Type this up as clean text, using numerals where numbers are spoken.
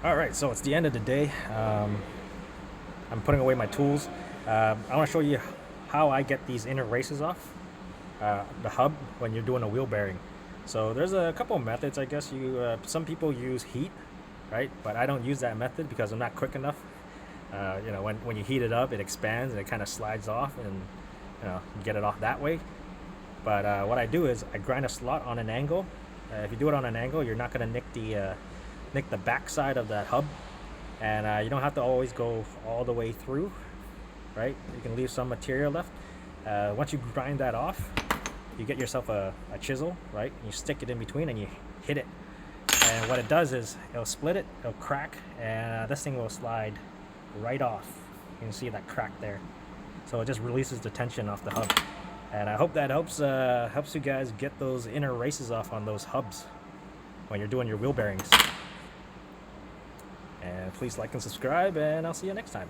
Alright, so it's the end of the day. I'm putting away my tools. I want to show you how I get these inner races off the hub when you're doing a wheel bearing. So there's a couple of methods, I guess. Some people use heat, right? But I don't use that method because I'm not quick enough. When you heat it up, it expands and it kind of slides off, and you get it off that way. But what I do is I grind a slot on an angle. If you do it on an angle, you're not going to nick the back side of that hub, and you don't have to always go all the way through, right? You can leave some material left. Once you grind that off, you get yourself a chisel, right? You stick it in between and you hit it, and what it does is it'll split it, it'll crack, and this thing will slide right off. You can see that crack there. So it just releases the tension off the hub, and I hope that helps you guys get those inner races off on those hubs when you're doing your wheel bearings. And please like and subscribe, and I'll see you next time.